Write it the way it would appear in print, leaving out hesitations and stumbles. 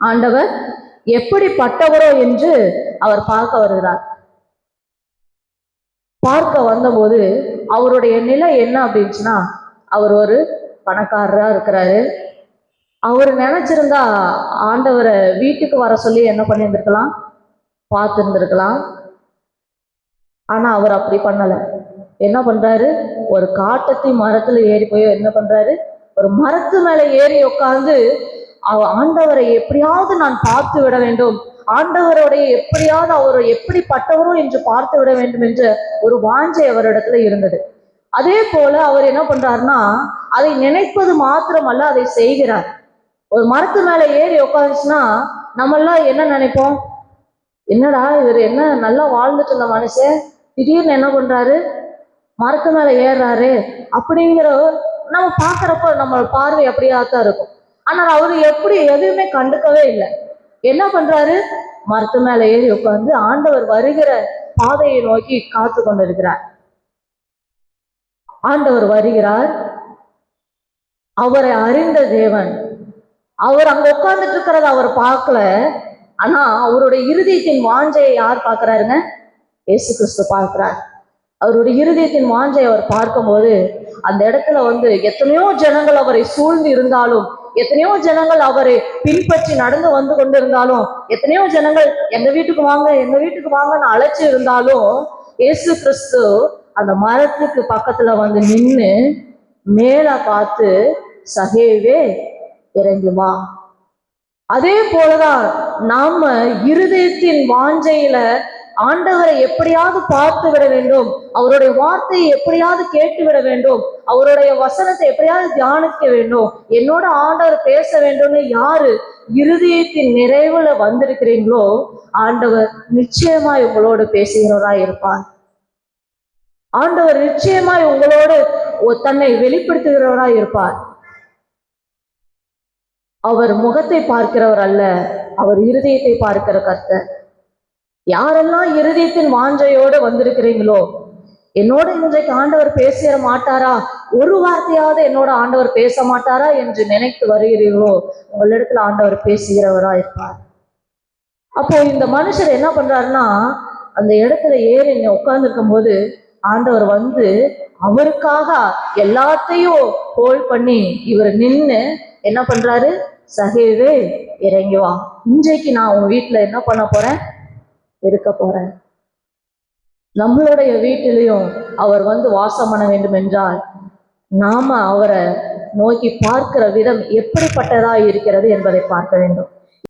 ஆண்டவர் எப்படிப்பட்டவரோ என்று அவர் பார்க்க வருகிறார். பார்க்க வந்தபோது அவருடைய நிலை என்ன அப்படின்னுச்சுன்னா, அவர் ஒரு பணக்காரரா இருக்கிறாரு. அவர் நினைச்சிருந்தா ஆண்டவரை வீட்டுக்கு வர சொல்லி என்ன பண்ணியிருந்திருக்கலாம், பார்த்துருந்துருக்கலாம். ஆனா அவர் அப்படி பண்ணல. என்ன பண்றாரு, ஒரு காட்டத்தி மரத்துல ஏறி போய் என்ன பண்றாரு, ஒரு மரத்து மேல ஏறி உட்கார்ந்து ஆண்டவரை எப்படியாவது நான் பார்த்து விட வேண்டும், ஆண்டவருடைய எப்படியாவது அவர் எப்படிப்பட்டவரோ என்று பார்த்து விட வேண்டும் என்ற ஒரு வாஞ்சை அவரிடத்துல இருந்தது. அதே போல அவர் என்ன பண்றாருன்னா, அதை நினைப்பது மாத்திரமல்ல, அதை செய்கிறார். ஒரு மரத்து மேல ஏறி உட்காந்துச்சுன்னா நம்ம எல்லாம் என்ன நினைப்போம், என்னடா இவர் என்ன நல்லா வாழ்ந்துட்டு இருந்த மனுஷன் திடீர்னு என்ன பண்றாரு, மரத்து மேல ஏறாரு அப்படிங்கிற நம்ம பாக்குறப்ப நம்ம பார்வை அப்படியாத்தான் இருக்கும். ஆனால் அவரு எப்படி எதுவுமே கண்டுக்கவே இல்லை. என்ன பண்றாரு, மரத்து மேல ஏறி உட்கார்ந்து ஆண்டவர் வருகிற பாதையை நோக்கி காத்து கொண்டிருக்கிறார். ஆண்டவர் வருகிறார், அவரை அறிந்த தேவன். அவர் அங்க உட்கார்ந்துட்டு இருக்கிறத அவர் பார்க்கல. ஆனா அவருடைய இருதயத்தின் வாஞ்சையை யார் பார்க்கிறாருங்க, இயேசு கிறிஸ்து பார்க்கிறார். அவருடைய இருதயத்தின் வாஞ்சை அவர் பார்க்கும்போது அந்த இடத்துல எத்தனையோ ஜனங்கள் அவரை சூழ்ந்து இருந்தாலும், எத்தனையோ ஜனங்கள் அவரை பின்பற்றி நடந்து வந்து கொண்டிருந்தாலும், எத்தனையோ ஜனங்கள் எங்க வீட்டுக்கு வாங்க எங்க வீட்டுக்கு வாங்கன்னு அழைச்சி இருந்தாலும், இயேசு கிறிஸ்து அந்த மரத்துக்கு பக்கத்துல நின்று மேல பார்த்து, சகேவே இறங்கி வா. அதே போலதான் நாம இருதயத்தின் வாஞ்சையில ஆண்டவரை எப்படியாவது பார்த்து விட வேண்டும், அவருடைய வார்த்தையை எப்படியாவது கேட்டு விட வேண்டும், அவருடைய வசனத்தை எப்படியாவது தியானிக்க வேண்டும், என்னோட ஆண்டவர் பேச வேண்டும்னு யாரு இருதயத்தின் நிறைவுல வந்திருக்கிறீங்களோ, ஆண்டவர் நிச்சயமாய் உங்களோடு பேசுகிறவராய் இருப்பார். ஆண்டவர் நிச்சயமாய் உங்களோடு தன்னை வெளிப்படுத்துகிறவராய் இருப்பார். அவர் முகத்தை பார்க்கிறவர் அல்ல, அவர் இருதயத்தை பார்க்கிற கர்த்தர். யாரெல்லாம் இருதயத்தின் வாஞ்சையோடு வந்திருக்கிறீங்களோ, என்னோட இன்றைக்கு ஆண்டவர் பேச மாட்டாரா, ஒரு வார்த்தையாவது என்னோட ஆண்டவர் பேச மாட்டாரா என்று நினைத்து வருகிறீர்களோ, உங்களிடத்துல ஆண்டவர் பேசுகிறவரா இருப்பார். அப்போ இந்த மனுஷர் என்ன பண்றாருன்னா, அந்த இடத்துல ஏறி உட்கார்ந்து இருக்கும் போது ஆண்டவர் அவருக்காக எல்லாத்தையும் ஹோல்ட் பண்ணி இவர் நின்று என்ன பண்றாரு, சகேவே இறங்கி வா, இன்றைக்கு நான் உங்க வீட்டுல என்ன பண்ண போறேன், இருக்க போறேன். நம்மளுடைய வீட்டிலையும் அவர் வாசம் பண்ண வேண்டும் என்றால் நாம அவரை நோக்கி பார்க்கிற விதம் எப்படிப்பட்டதா இருக்கிறது என்பதை பார்க்க வேண்டும்.